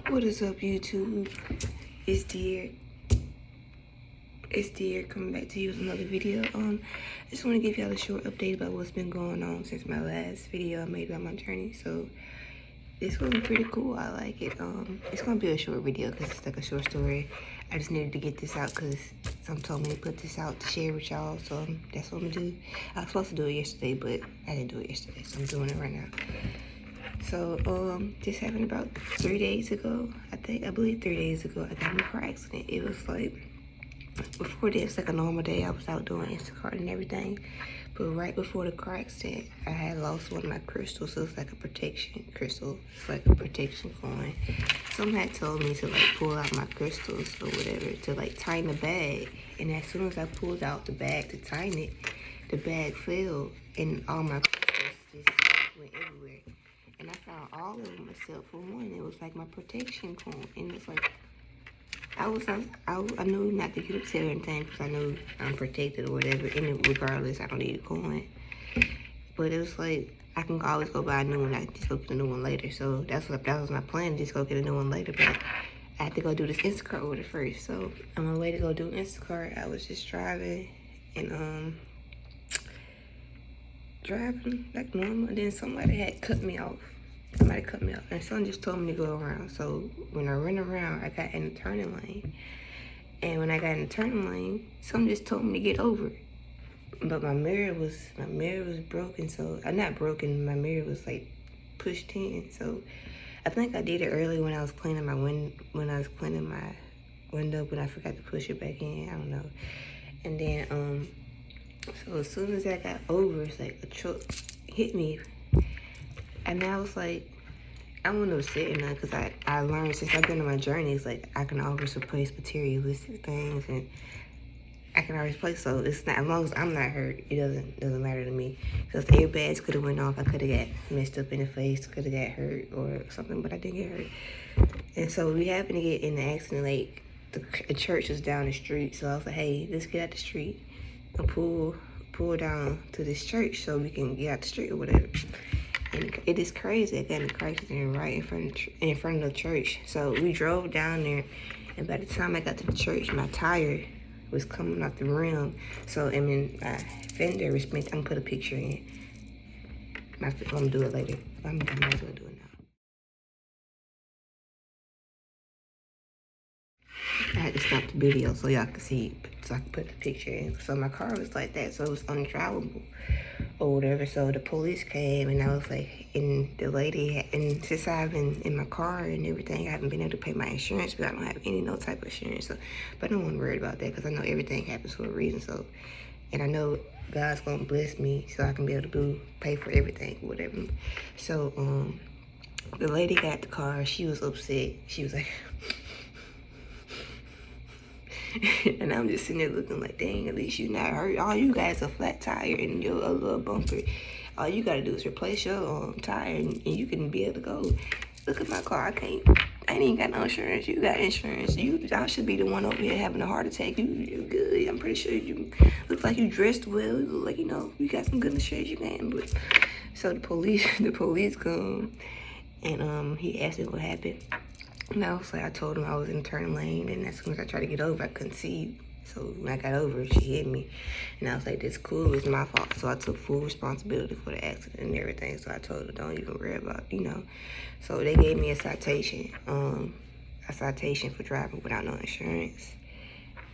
What is up, YouTube? It's Dear. It's Dear coming back to you with another video. I just want to give y'all a short update about what's been going on since my last video I made about my journey. So this was pretty cool. I like it. It's gonna be a short video because it's like a short story. I just needed to get this out because some told me to put this out to share with y'all. So that's what I'm gonna do. I was supposed to do it yesterday, but I didn't do it yesterday, so I'm doing it right now. So, this happened about 3 days ago. I believe 3 days ago, I got in a car accident. It was like, before this, like a normal day, I was out doing Instacart and everything. But right before the car accident, I had lost one of my crystals. So it's like a protection crystal. It's like a protection coin. Someone had told me to like pull out my crystals or whatever to like tighten the bag. And as soon as I pulled out the bag to tighten it, the bag fell and all my crystals just went everywhere. And I found all of them except for one. It was like my protection coin. And it's like, I knew not to get upset or anything because I knew I'm protected or whatever. And regardless, I don't need a coin. But it was like, I can always go buy a new one. I can just go get a new one later. So that was my plan, just go get a new one later. But I had to go do this Instacart order first. So on my way to go do Instacart, I was just driving and driving like normal, and then somebody had cut me off. And someone just told me to go around. So when I went around, I got in the turning lane. And when I got in the turning lane, someone just told me to get over. But my mirror was broken. So not broken. My mirror was like pushed in. So I think I did it early when I was cleaning my window, but I forgot to push it back in. I don't know. And then so as soon as I got over, it's like a truck hit me. And I was like, I don't know sitting there because I learned since I've been on my journey, it's like I can always replace materialistic things and I can always replace. So it's not, as long as I'm not hurt, it doesn't matter to me. Because the airbags could have went off, I could have got messed up in the face, could have got hurt or something, but I didn't get hurt. And so we happened to get in the accident, like the church was down the street. So I was like, hey, let's get out the street and pull down to this church so we can get out the street or whatever. And it is crazy. I got in a car accident right in front of the church. So we drove down there, and by the time I got to the church, my tire was coming off the rim. So I mean, my fender was spent. I'm gonna put a picture in. I'm gonna do it later. I might as well do it now. I had to stop the video so y'all could see, so I could put the picture in. So my car was like that, so it was undrivable or whatever. So the police came, and I was like, and the lady, and since I've been in my car and everything, I haven't been able to pay my insurance, but I don't have no type of insurance. So, but I don't want to worry about that because I know everything happens for a reason. So, and I know God's gonna bless me so I can be able to pay for everything, whatever. So, the lady got the car. She was upset. She was like. And I'm just sitting there looking like, dang, at least you not hurt. All you got is a flat tire and a little bumper. All you gotta do is replace your tire and you can be able to go. Look at my car. I ain't even got no insurance. You got insurance. I should be the one over here having a heart attack. You good. I'm pretty sure you look like you dressed well. You look like, you got some good insurance you can. But so the police come and he asked me what happened. And I was like, I told him I was in the turn lane, and as soon as I tried to get over, I couldn't see. So when I got over, she hit me. And I was like, this cool, it's my fault. So I took full responsibility for the accident and everything. So I told her, don't even worry about, So they gave me a citation for driving without no insurance.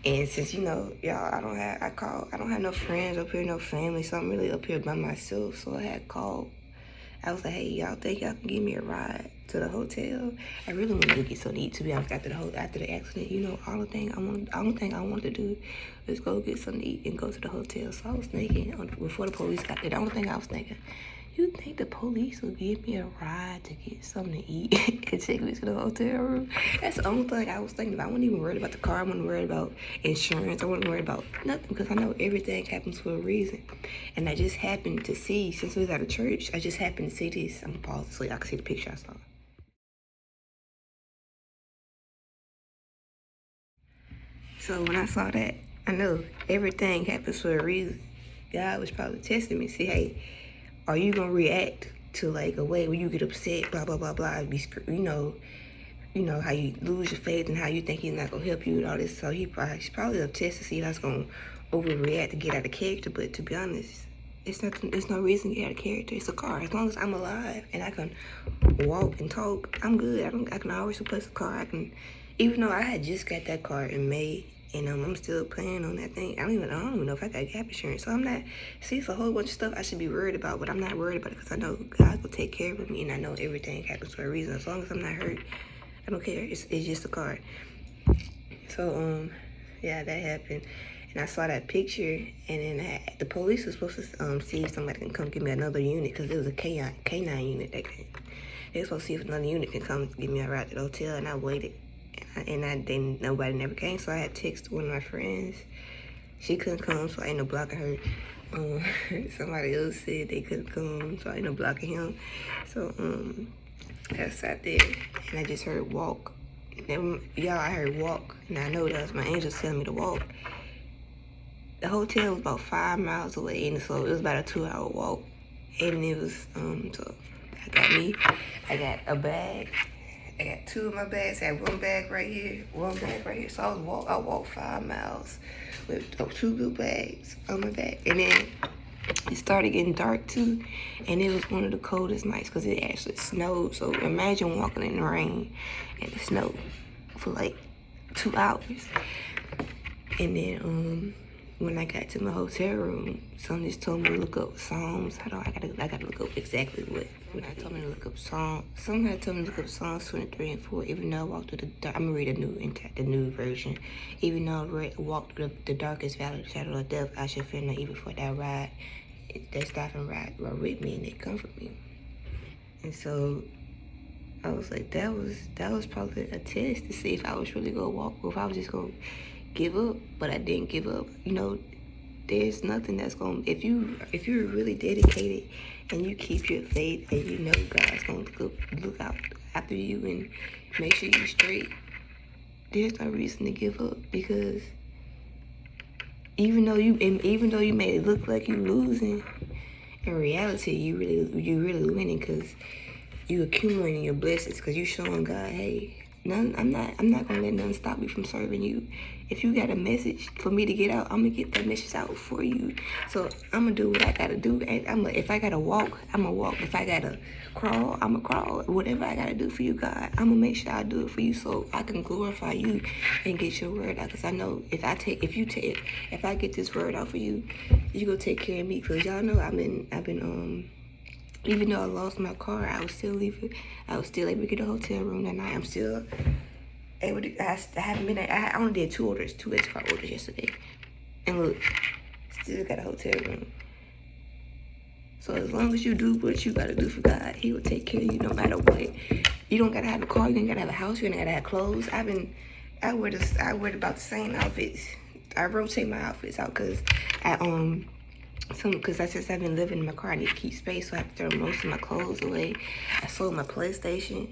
And since, y'all, I don't have no friends up here, no family, so I'm really up here by myself. So I had called. I was like, hey, y'all think y'all can give me a ride to the hotel? I really wanted to get something to eat, to be honest, after the accident. Only thing I wanted to do was go get something to eat and go to the hotel. So I was thinking, before the police got there, the only thing I was thinking, you think the police will give me a ride to get something to eat and take me to the hotel room? That's the only thing I was thinking about. I wasn't even worried about the car. I wasn't worried about insurance. I wasn't worried about nothing because I know everything happens for a reason. And I just happened to see, since we was at a church, I just happened to see this. I'm gonna pause it so y'all can see the picture I saw. So when I saw that, I know everything happens for a reason. God was probably testing me, see, hey, are you gonna react to like a way where you get upset, blah, blah, blah, blah, be, you know, how you lose your faith and how you think he's not gonna help you with all this. So he's probably a test to see if I was gonna overreact to get out of character. But to be honest, it's nothing. There's no reason to get out of character. It's a car. As long as I'm alive and I can walk and talk, I'm good. I can always replace a car. I can, even though I had just got that car in May. And I'm still paying on that thing. I don't even know if I got gap insurance. So I'm not, see, it's a whole bunch of stuff I should be worried about, but I'm not worried about it because I know God will take care of me and I know everything happens for a reason. As long as I'm not hurt, I don't care. It's just a car. So, yeah, that happened. And I saw that picture, and then the police was supposed to see if somebody can come give me another unit because it was a K9 unit that came. They were supposed to see if another unit can come give me a ride to the hotel, and I waited. And nobody never came, so I had texted one of my friends. She couldn't come, so I ain't no blocking her. Somebody else said they couldn't come, so I ain't no blocking him. So I sat there and I just heard walk. Then, y'all, I heard walk, and I know that was my angels telling me to walk. The hotel was about 5 miles away, and so it was about a 2-hour walk. And it was so I got a bag. I got 2 of my bags. I had one bag right here, one bag right here. So I walked 5 miles with 2 blue bags on my back. And then it started getting dark too. And it was one of the coldest nights because it actually snowed. So imagine walking in the rain and the snow for like 2 hours. And then when I got to my hotel room, someone just told me to look up Psalms. I gotta look up exactly what. When I told me to look up Psalms, someone had told me to look up Psalms 23 and 4. Even though I walked through the dark, I'm gonna read the new version. Even though I walked through the darkest valley, the shadow of death, I should fear no evil, for that ride. They stop and ride with me and they comfort me. And so I was like, that was probably a test to see if I was really gonna walk or if I was just gonna give up. But I didn't give up. You know, there's nothing that's gonna, if you're really dedicated and you keep your faith and you know God's gonna look out after you and make sure you're straight, there's no reason to give up. Because even though you may look like you're losing, in reality you really winning, because you accumulating your blessings, because you showing God, hey, I'm not gonna let nothing stop me from serving you. If you got a message for me to get out, I'm gonna get that message out for you. So I'm gonna do what I gotta do, and if I gotta walk, I'm gonna walk. If I gotta crawl, I'm gonna crawl. Whatever I gotta do for you, God, I'm gonna make sure I do it for you, so I can glorify you and get your word out. Because I know if I get this word out for you, you gonna take care of me. Because y'all know I've been even though I lost my car, I was still able to get a hotel room that night. I'm still able to, I only did 2 extra orders yesterday. And look, still got a hotel room. So as long as you do what you gotta do for God, He will take care of you no matter what. You don't gotta have a car, you ain't gotta have a house, you ain't gotta have clothes. I wear about the same outfits. I rotate my outfits out because since I've been living in my car, I need to keep space, so I have to throw most of my clothes away. I sold my PlayStation.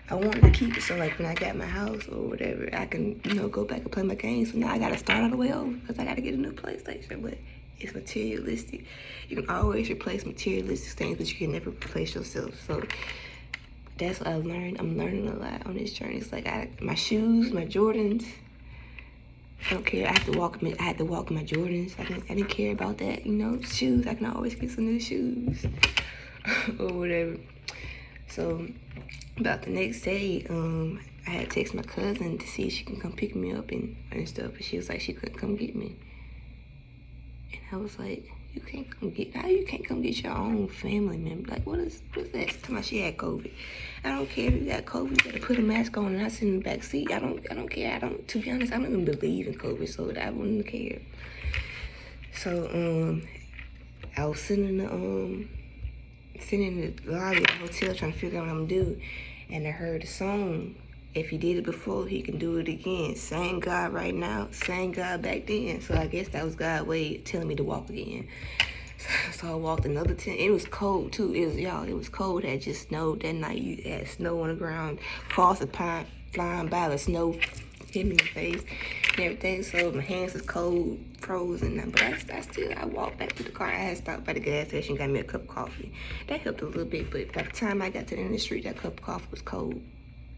I wanted to keep it so like when I got my house or whatever, I can, go back and play my games. So now I gotta start all the way over because I gotta get a new PlayStation. But it's materialistic. You can always replace materialistic things, but you can never replace yourself. So that's what I learned. I'm learning a lot on this journey. It's like my shoes, my Jordans. I don't care. I had to walk my Jordans. I didn't care about that. Shoes. I can always get some new shoes or whatever. So about the next day, I had to text my cousin to see if she can come pick me up and stuff. But she was like, she couldn't come get me. And I was like, you can't come get your own family member. Like, what is that? Tell me she had COVID. I don't care if you got COVID. You gotta put a mask on and I sit in the back seat. I don't care. To be honest, I don't even believe in COVID, so I wouldn't care. So I was sitting in the lobby of the hotel trying to figure out what I'm gonna do, and I heard a song. If he did it before, he can do it again. Same God right now, same God back then. So I guess that was God's way of telling me to walk again. So I walked another 10. It was cold too. It was cold. It had just snowed that night. You had snow on the ground. Cars were flying by, the snow hit me in the face and everything. So my hands was cold, frozen. But I walked back to the car. I had stopped by the gas station, got me a cup of coffee. That helped a little bit, but by the time I got to the end of the street, that cup of coffee was cold.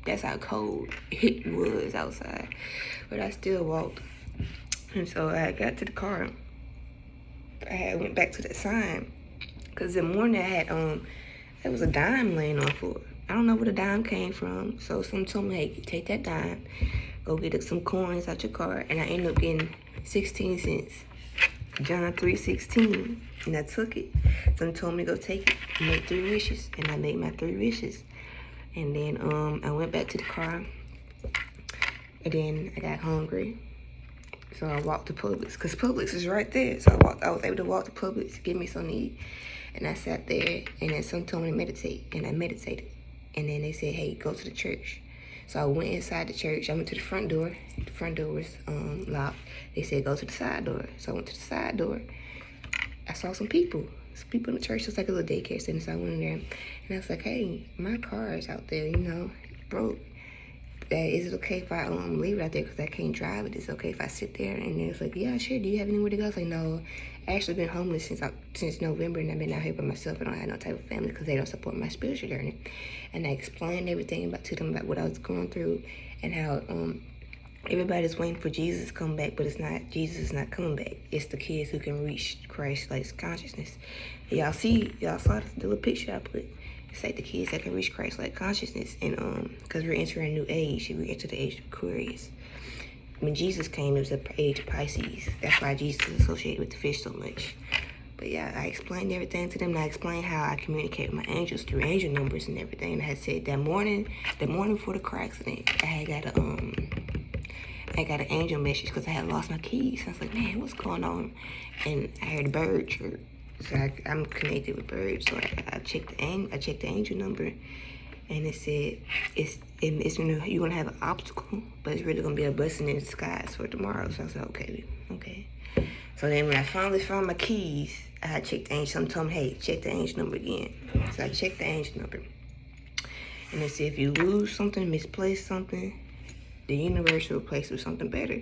That's how cold it was outside. But I still walked. And so I got to the car. I went back to that sign. Because in the morning I had, there was a dime laying on the floor. I don't know where the dime came from. So someone told me, hey, take that dime, go get some coins out your car. And I ended up getting 16 cents. John 3:16. And I took it. Someone told me to go take it and make 3 wishes. And I made my 3 wishes. And then I went back to the car. And then I got hungry. So I walked to Publix, because Publix is right there. So I was able to walk to Publix, get me something to eat. And I sat there, and then someone told me to meditate, and I meditated. And then they said, hey, go to the church. So I went inside the church. I went to the front door. The front door was locked. They said, go to the side door. So I went to the side door. I saw some people. Some people in the church. It was like a little daycare center. So I went in there, and I was like, hey, my car is out there, broke. Is it okay if I leave it out there because I can't drive it? Is it okay if I sit there? And they was like, yeah, sure. Do you have anywhere to go? I was like, no. I actually been homeless since November, and I've been out here by myself. I don't have no type of family because they don't support my spiritual journey. And I explained everything to them about what I was going through and how everybody's waiting for Jesus to come back, but it's not. Jesus is not coming back. It's the kids who can reach Christ-like consciousness. Y'all saw the little picture I put. It's like the kids that can reach Christ-like consciousness, and because we're entering a new age, we enter the age of Aquarius. When Jesus came, it was the age of Pisces. That's why Jesus is associated with the fish so much. But yeah, I explained everything to them, and I explained how I communicate with my angels through angel numbers and everything. And I had said that morning before the car accident, I had got an angel message because I had lost my keys. I was like, man, what's going on? And I heard a bird chirp. So I'm connected with birds, so I checked the angel number, and it said you're gonna have an obstacle, but it's really gonna be a blessing in disguise for tomorrow. So I said, okay. So then when I finally found my keys, I had checked the angel. Someone told me, hey, check the angel number again. So I checked the angel number, and it said if you lose something, misplace something, the universe will replace it with something better.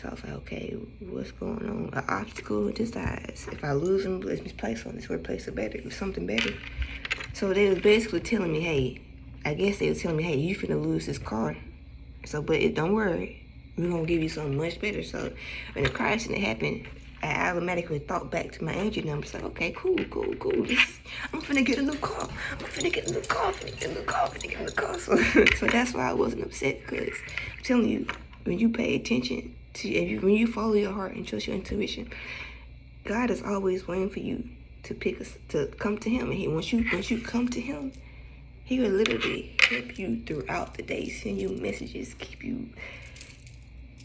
So I was like, okay, what's going on? An obstacle just dies. If I lose them, let's misplace on this, replace it better with something better. So they was basically telling me, hey, you finna lose this car. So, but don't worry, we're gonna give you something much better. So when the car accident happened, I automatically thought back to my angel number. So okay, cool. I'm finna get a new car. So that's why I wasn't upset, because I'm telling you, when you pay attention when you follow your heart and trust your intuition, God is always waiting for you to come to Him. And once you come to Him, He will literally help you throughout the day, send you messages, keep you.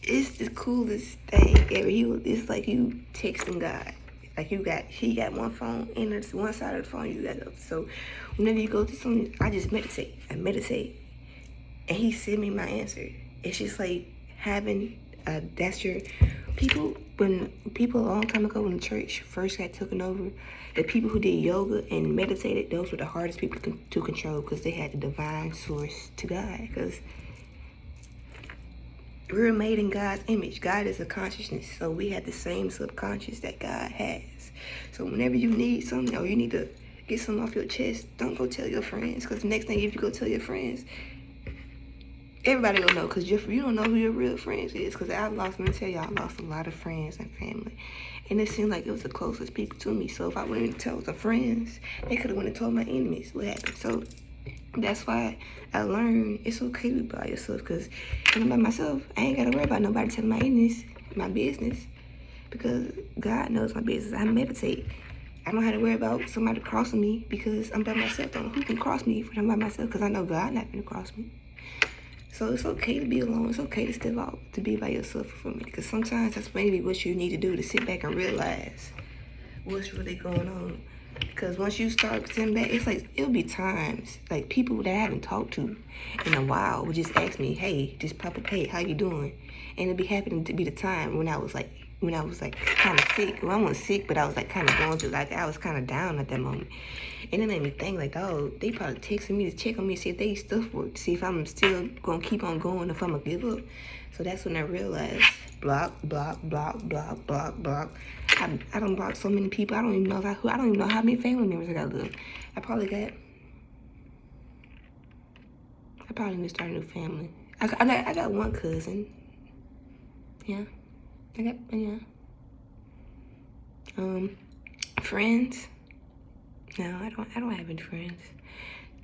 It's the coolest thing ever. It's like you texting God. Like He got one phone, and it's one side of the phone you got up. So whenever you go to something, I just meditate. And He send me my answer. It's just like having. That's your people. When people a long time ago, when the church first got taken over, the people who did yoga and meditated, those were the hardest people to control, because they had the divine source to God. Because we're made in God's image. God is a consciousness, so we have the same subconscious that God has. So whenever you need something, or you need to get something off your chest, don't go tell your friends, because the next thing, if you go tell your friends, everybody gonna know, because you don't know who your real friends is. Because I lost a lot of friends and family. And it seemed like it was the closest people to me. So if I went and told the friends, they could have went and told my enemies what happened. So that's why I learned it's okay to be by yourself. Because when I'm by myself, I ain't got to worry about nobody telling my enemies my business. Because God knows my business. I meditate. I don't have to worry about somebody crossing me because I'm by myself. I don't know who can cross me when I'm by myself, because I know God not going to cross me. So it's okay to be alone. It's okay to step out, to be by yourself for me. Because sometimes that's maybe what you need to do, to sit back and realize what's really going on. Because once you start sitting back, it's like, it'll be times, like people that I haven't talked to in a while would just ask me, hey, just pop up, hey, how you doing? And it'd be happening to be the time when I was like when I was like kind of sick. Well, I wasn't sick, but I was like kind of going through, like I was kind of down at that moment. And it made me think like, oh, they probably texting me to check on me, see if they stuff work, see if I'm still gonna keep on going, if I'm gonna give up. So that's when I realized, block, block, block, block, block, block. I don't block so many people. I don't even know if I don't even know how many family members I got left. I probably need to start a new family. I got one cousin. Yeah. Friends. No, I don't have any friends.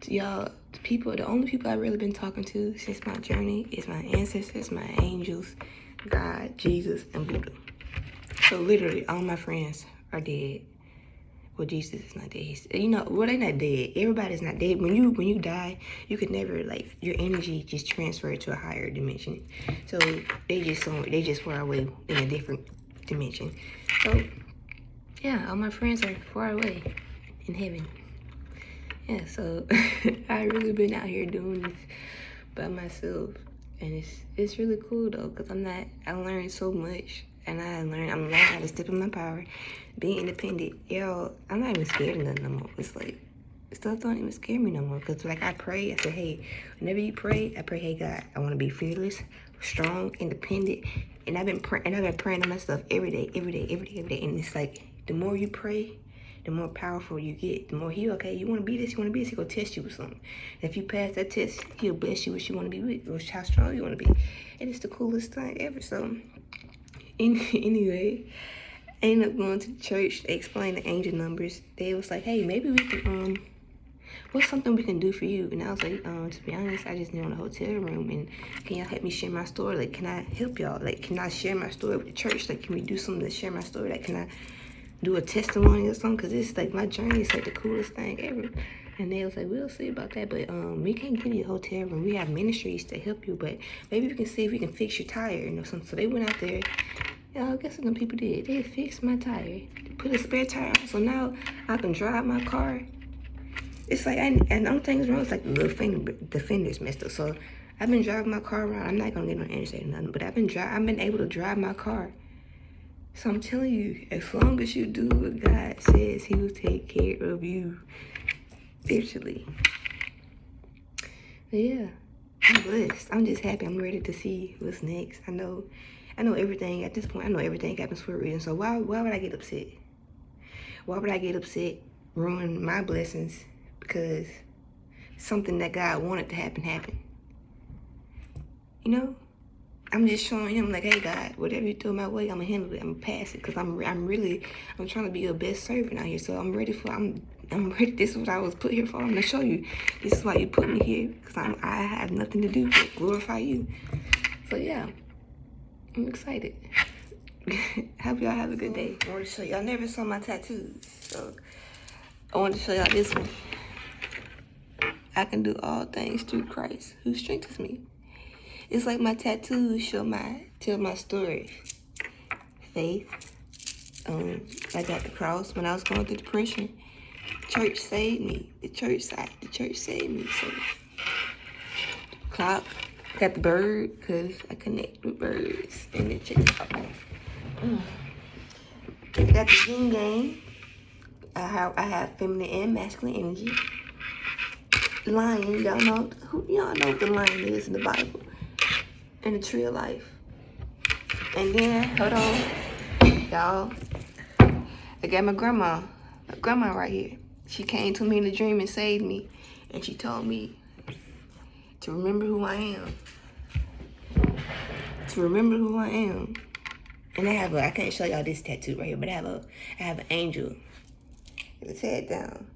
Y'all, the only people I've really been talking to since my journey is my ancestors, my angels, God, Jesus, and Buddha. So literally, all my friends are dead. Well, Jesus is not dead. You know, well, they're not dead. Everybody's not dead. When you die, you could never, like, your energy just transfer to a higher dimension. So they just far away in a different dimension. So yeah, all my friends are far away in heaven. Yeah, so I really been out here doing this by myself, and it's really cool though, cause I learned so much, and I'm learning how to step in my power, be independent. Yo, I'm not even scared of nothing no more. It's like stuff don't even scare me no more, cause like I pray, I say, hey, whenever you pray, I pray, hey God, I want to be fearless, strong, independent, and I've been praying on that stuff every day, and it's like the more you pray, the more powerful you get. The more you want to be this, he's going to test you with something. And if you pass that test, he'll bless you what you want to be with, or how strong you want to be. And it's the coolest thing ever. So, anyway, I ended up going to the church. They explained the angel numbers. They was like, hey, maybe we can, what's something we can do for you? And I was like, to be honest, I just need on a hotel room, and can y'all help me share my story? Like, can I help y'all? Like, can I share my story with the church? Like, can we do something to share my story? Like, can I do a testimony or something? Because it's like my journey is like the coolest thing ever. And they was like, we'll see about that, but we can't give you a hotel room. We have ministries to help you, but maybe we can see if we can fix your tire or something. So they went out there. Yeah, guess what them people did? They fixed my tire, put a spare tire on, so now I can drive my car. It's like, and the only thing is wrong is like the fender's messed up. So I've been driving my car around. I'm not gonna get no interstate or nothing, but I've been able to drive my car. So I'm telling you, as long as you do what God says, he will take care of you spiritually. But yeah, I'm blessed. I'm just happy. I'm ready to see what's next. I know everything at this point. I know everything happens for a reason. So why would I get upset? Why would I get upset, ruin my blessings because something that God wanted to happen happened? You know? I'm just showing him like, hey God, whatever you throw my way, I'm gonna handle it. I'm gonna pass it, cause I'm trying to be your best servant out here. So I'm ready. This is what I was put here for. I'm gonna show you. This is why you put me here, cause I have nothing to do but glorify you. So yeah, I'm excited. Hope y'all have a good day. I want to show y'all. Never saw my tattoos, so I want to show y'all this one. I can do all things through Christ who strengthens me. It's like my tattoos tell my story. Faith. I got the cross when I was going through depression. Church saved me. The church saved me. So clock. Got the bird because I connect with birds. And then check it out. I got the yin yang. I have feminine and masculine energy. Lion. Y'all know what the lion is in the Bible. And the tree of life. And then, hold on, y'all. I got my grandma right here. She came to me in a dream and saved me. And she told me to remember who I am. And I can't show y'all this tattoo right here, but I have an angel with his head down.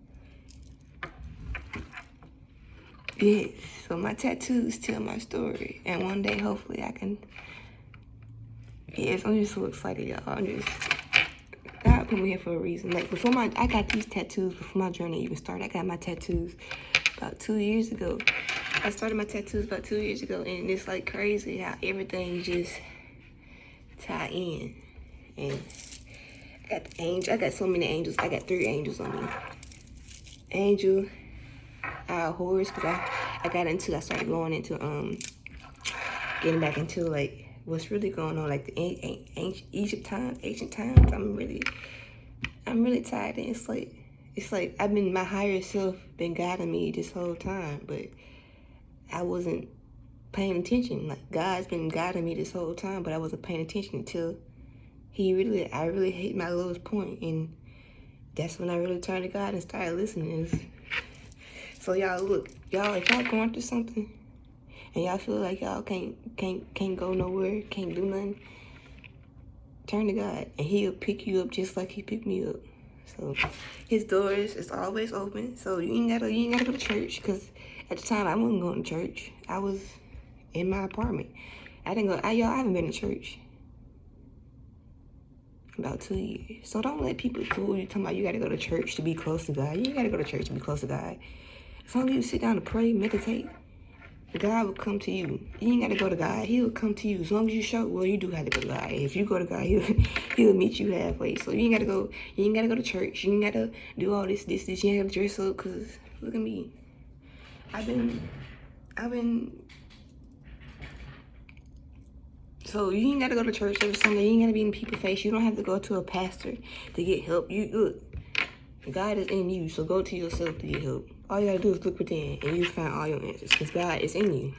Yes, so my tattoos tell my story. And one day, hopefully, I can... Yes, I'm just so excited, y'all. God put me here for a reason. Like, I got these tattoos before my journey even started. I got my tattoos about 2 years ago. I started my tattoos about 2 years ago, and it's like crazy how everything just tie in. And I got so many angels. I got 3 angels on me. Angel, horse, because I started going into getting back into like what's really going on, like the ancient times. I'm really tired, and it's like I've been, my higher self been guiding me this whole time, but I wasn't paying attention. Like God's been guiding me this whole time, but I wasn't paying attention until I really hit my lowest point, and that's when I really turned to God and started listening. So y'all, look, y'all, if y'all going through something and y'all feel like y'all can't go nowhere, can't do nothing, turn to God, and He'll pick you up just like He picked me up. So His doors is always open. So you ain't gotta go to church, because at the time I wasn't going to church. I was in my apartment. I haven't been to church in about 2 years. So don't let people fool you talking about you gotta go to church to be close to God. You ain't gotta go to church to be close to God. As long as you sit down and pray, meditate, God will come to you. You ain't gotta go to God. He'll come to you. As long as you show, well, you do have to go to God. If you go to God, he'll meet you halfway. So you ain't gotta go to church. You ain't gotta do all this. You ain't gotta dress up, cause look at me. I've been So you ain't gotta go to church every Sunday. You ain't gotta be in people's face. You don't have to go to a pastor to get help. Look, God is in you, so go to yourself to get help. All you gotta do is look within, and you'll find all your answers, because God is in you.